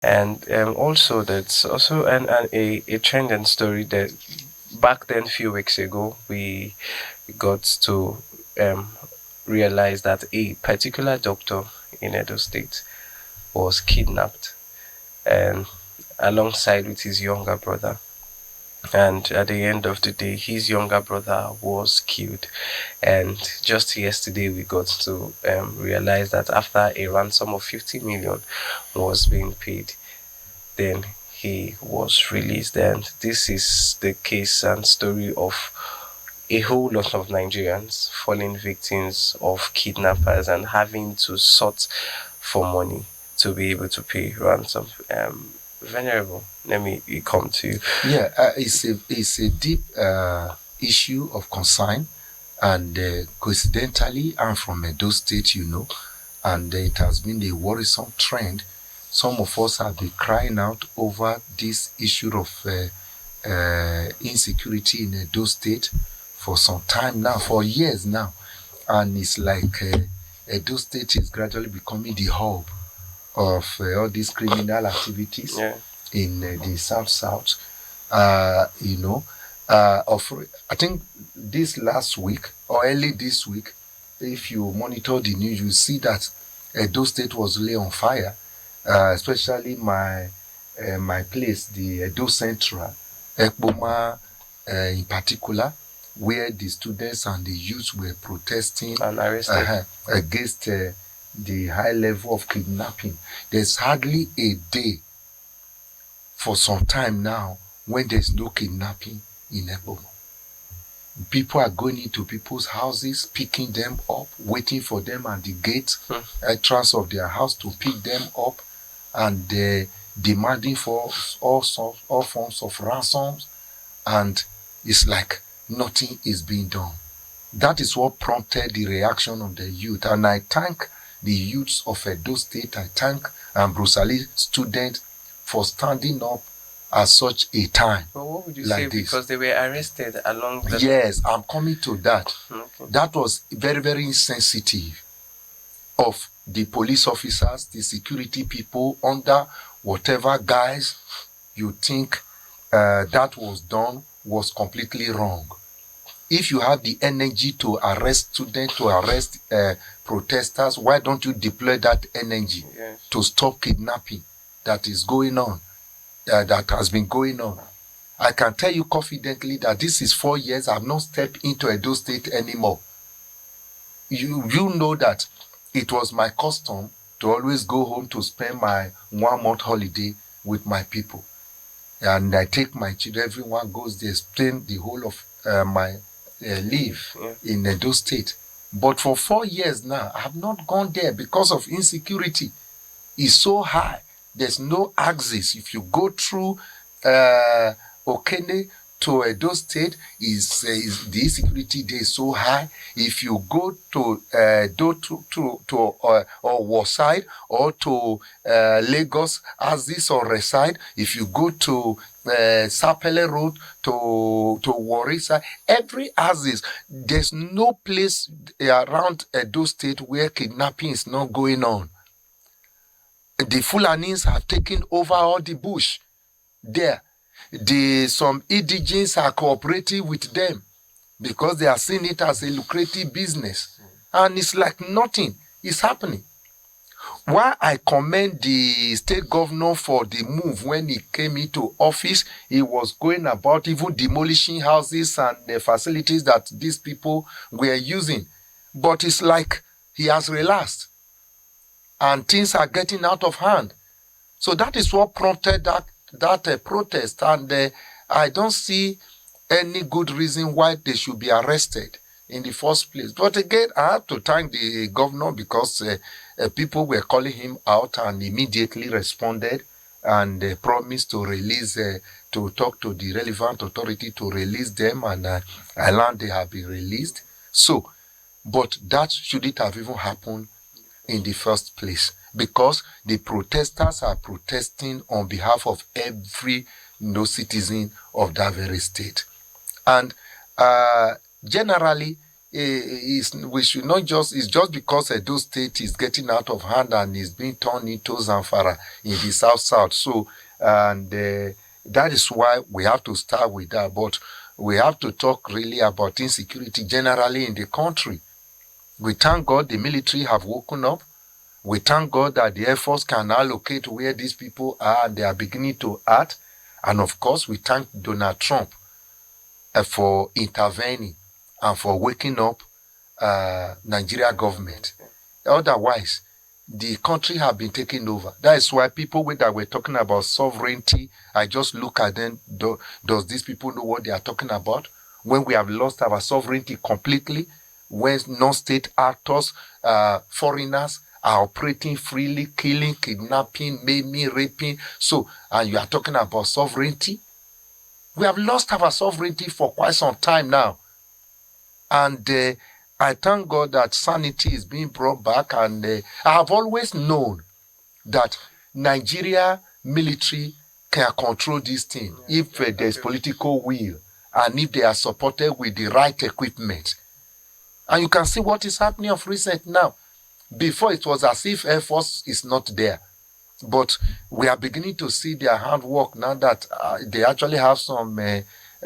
And also, that's also a trend and story that back then, few weeks ago, we got to um, realize that a particular doctor in Edo State was kidnapped and alongside with his younger brother. And at the end of the day, his younger brother was killed. And just yesterday, we got to realize that after a ransom of 50 million was being paid, then he was released. And this is the case and story of a whole lot of Nigerians falling victims of kidnappers and having to sort for money to be able to pay ransom. Venerable, let me come to you. Yeah, it's a deep issue of concern, and coincidentally, I'm from Edo State, and it has been a worrisome trend. Some of us have been crying out over this issue of insecurity in Edo State for some time now, for years now, and it's like Edo State is gradually becoming the hub of all these criminal activities in the South. I think this last week or early this week, if you monitor the news, you see that Edo State was really on fire, especially my place, the Edo Central, Ekpoma in particular, where the students and the youths were protesting and arrested against the high level of kidnapping. There's hardly a day for some time now when there's no kidnapping in Ebomo. People are going into people's houses, picking them up, waiting for them at the gate, entrance of their house to pick them up, and demanding for all forms of ransoms, and it's like nothing is being done. That is what prompted the reaction of the youth, and I thank the youths of Edo State. I thank Bruce Ali students for standing up at such a time. But what would you like say? This. Because they were arrested along the... Yes, I'm coming to that. Okay. That was very, very insensitive of the police officers, the security people, under whatever guise you think that was done was completely wrong. If you have the energy to arrest students, to arrest protesters, why don't you deploy that energy to stop kidnapping that is going on, that has been going on? I can tell you confidently that this is 4 years I've not stepped into Edo State anymore. You know that it was my custom to always go home to spend my 1 month holiday with my people. And I take my children, everyone goes there, spend the whole of my leave in Edo State. But for 4 years now, I have not gone there because of insecurity. It's so high. There's no access. If you go through Okene to Edo State, the insecurity there is so high. If you go to Warside or to Lagos, Aziz or Reside, if you go to Sapele Road to Warisa, every Aziz, there's no place around Edo State where kidnapping is not going on. The Fulanis have taken over all the bush there. Some indigenes are cooperating with them because they are seeing it as a lucrative business. And it's like nothing is happening. While I commend the state governor for the move when he came into office, he was going about even demolishing houses and the facilities that these people were using. But it's like he has relaxed and things are getting out of hand. So that is what prompted that protest, and I don't see any good reason why they should be arrested in the first place. But again, I have to thank the governor because people were calling him out and immediately responded and promised to release, to talk to the relevant authority to release them, and I learned they have been released. So, but that shouldn't have even happened in the first place, because the protesters are protesting on behalf of every citizen of that very state. And generally, we should not just, it's just because Edo State is getting out of hand and is being turned into Zamfara in the south. So, and that is why we have to start with that. But we have to talk really about insecurity generally in the country. We thank God the military have woken up. We thank God that the Air Force can allocate where these people are and they are beginning to act. And of course, we thank Donald Trump for intervening and for waking up Nigeria government. Otherwise, the country have been taken over. That is why people that were talking about sovereignty, I just look at them, does these people know what they are talking about? When we have lost our sovereignty completely, when non-state actors, foreigners are operating freely, killing, kidnapping, maiming, raping. So, and you are talking about sovereignty? We have lost our sovereignty for quite some time now. And I thank God that sanity is being brought back. And I have always known that Nigeria military can control this thing if there's political will and if they are supported with the right equipment. And you can see what is happening of recent now. Before, it was as if Air Force is not there. But we are beginning to see their handwork now that they actually have some,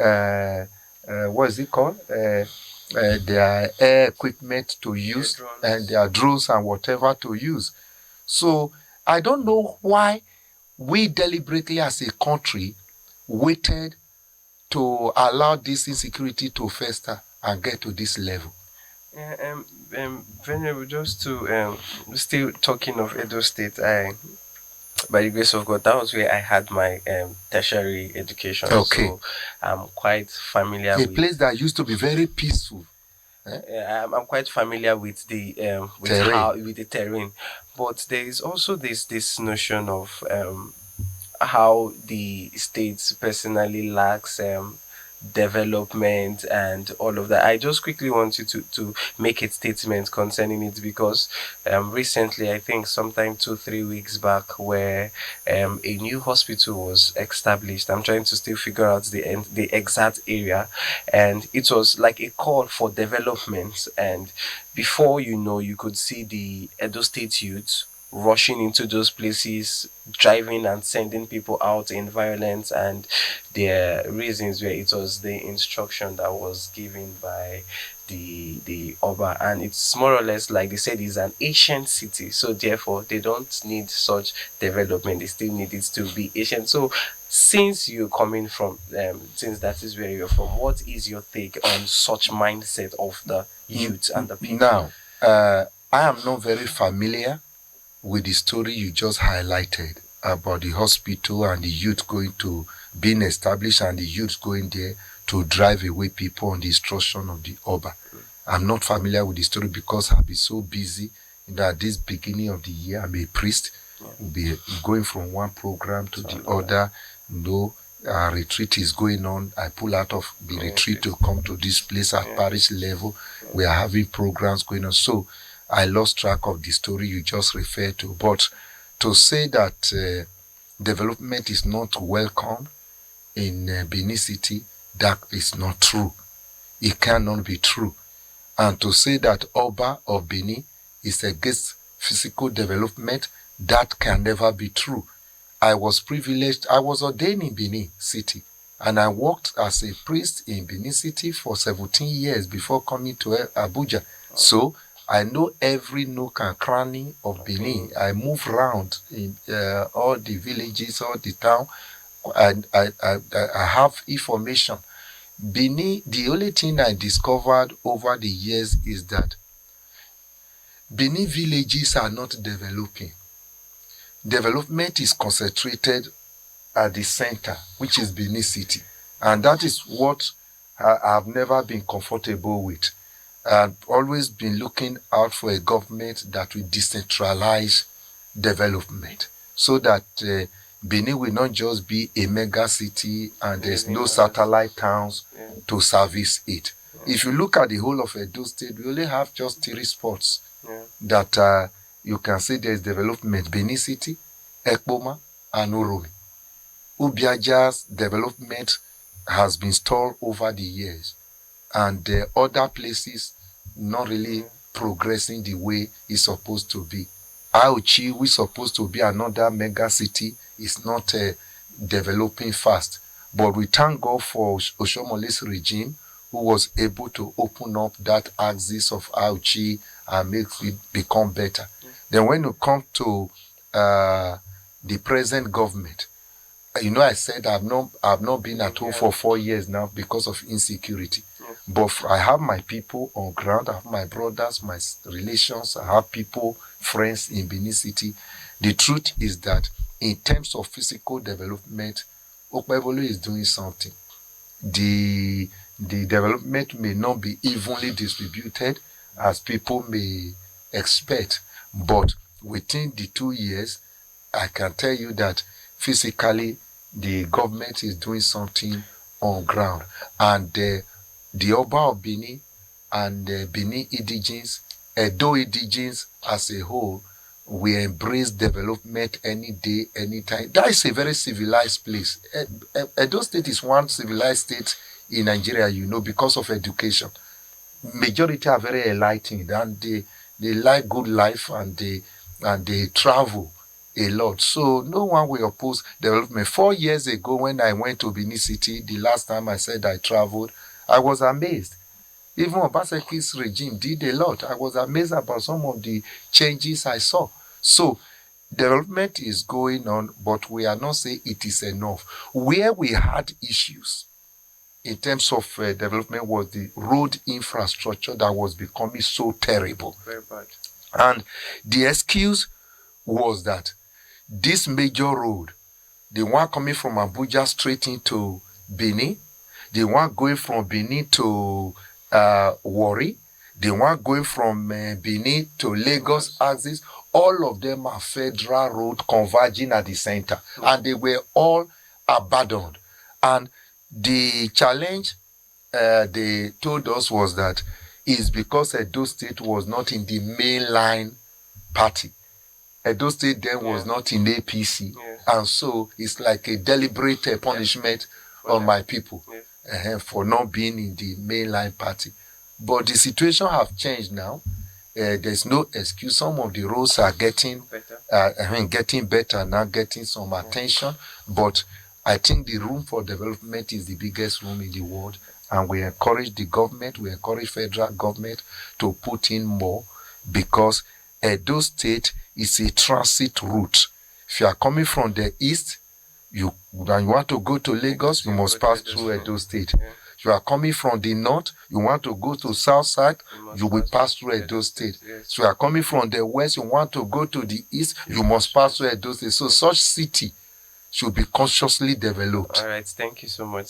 what is it called? Their air equipment to use and their drones and whatever to use. So I don't know why we deliberately as a country waited to allow this insecurity to fester and get to this level. Yeah, Venerable, just to still talking of Edo State, by the grace of God, that was where I had my tertiary education. Okay. So I'm quite familiar A with place that used to be very peaceful. I'm quite familiar with the with the terrain, but there is also this notion of how the state personally lacks development and all of that. I just quickly want you to make a statement concerning it because recently, I think sometime 2-3 weeks back, where a new hospital was established. I'm trying to still figure out the exact area, and it was like a call for development. And before you know, you could see the Edo State youth rushing into those places, driving and sending people out in violence, and their reasons where it was the instruction that was given by the Oba, and it's more or less like they said it's an ancient city, so therefore they don't need such development. They still need it to be ancient. So since you're coming from since that is where you're from, what is your take on such mindset of the youth and the people? Now, I am not very familiar with the story you just highlighted about the hospital and the youth going to being established and the youth going there to drive away people on the instruction of the Oba. I'm not familiar with the story because I've been so busy that this beginning of the year, I'm a priest, will be going from one program to the other. No, retreat is going on. I pull out of the retreat to come to this place at parish level. We are having programs going on. So I lost track of the story you just referred to. But to say that development is not welcome in Benin City, that is not true. It cannot be true. And to say that Oba of Benin is against physical development, that can never be true. I was privileged. I was ordained in Benin City, and I worked as a priest in Benin City for 17 years before coming to Abuja. So I know every nook and cranny of Benin. I move around in all the villages, all the town, and I have information. Benin, the only thing I discovered over the years is that Benin villages are not developing. Development is concentrated at the center, which is Benin City. And that is what I've never been comfortable with. I've always been looking out for a government that will decentralize development so that Benin will not just be a mega city and there's no satellite towns to service it. If you look at the whole of Edo State, we only have just 3 spots that you can say there's development: Benin City, Ekpoma, and Uromi. Ubiaja's development has been stalled over the years, and other places not really progressing the way it's supposed to be. Auchi, which is supposed to be another mega city, is not developing fast. But we thank God for Oshomole's regime, who was able to open up that axis of Auchi and make it become better. Then when you come to the present government, I said I've not been at home for 4 years now because of insecurity. But I have my people on ground. I have my brothers, my relations. I have people, friends in Benin City. The truth is that in terms of physical development, Okpebholo is doing something. The development may not be evenly distributed as people may expect, but within the 2 years, I can tell you that physically the government is doing something on ground. And the Oba of Benin and Benin indigenes, Edo indigenes as a whole, we embrace development any day, anytime. That is a very civilized place. Edo State is one civilized state in Nigeria, because of education. Majority are very enlightened and they like good life and they travel a lot. So no one will oppose development. 4 years ago, when I went to Benin City, the last time I said I traveled, I was amazed. Even Obaseki's regime did a lot. I was amazed about some of the changes I saw. So development is going on, but we are not saying it is enough. Where we had issues in terms of development was the road infrastructure that was becoming so terrible. Very bad. And the excuse was that this major road, the one coming from Abuja straight into Benin, the one going from Benin to Warri, the one going from Benin to Lagos axis, all of them are federal road converging at the center, and they were all abandoned. And the challenge they told us was that is because Edo State was not in the mainline party. Edo State then was not in APC, and so it's like a deliberate punishment on my people for not being in the mainline party. But the situation have changed now. There's no excuse. Some of the roads are getting better now, getting some attention. But I think the room for development is the biggest room in the world, and we encourage the government, we encourage federal government to put in more, because Edo State is a transit route. If you are coming from the east, you want to go to Lagos, you must pass through Edo State. If you are coming from the north, you want to go to south side, you will pass through Edo State. If you are coming from the west, you want to go to the east, you must pass through Edo State. So such city should be consciously developed. All right, thank you so much.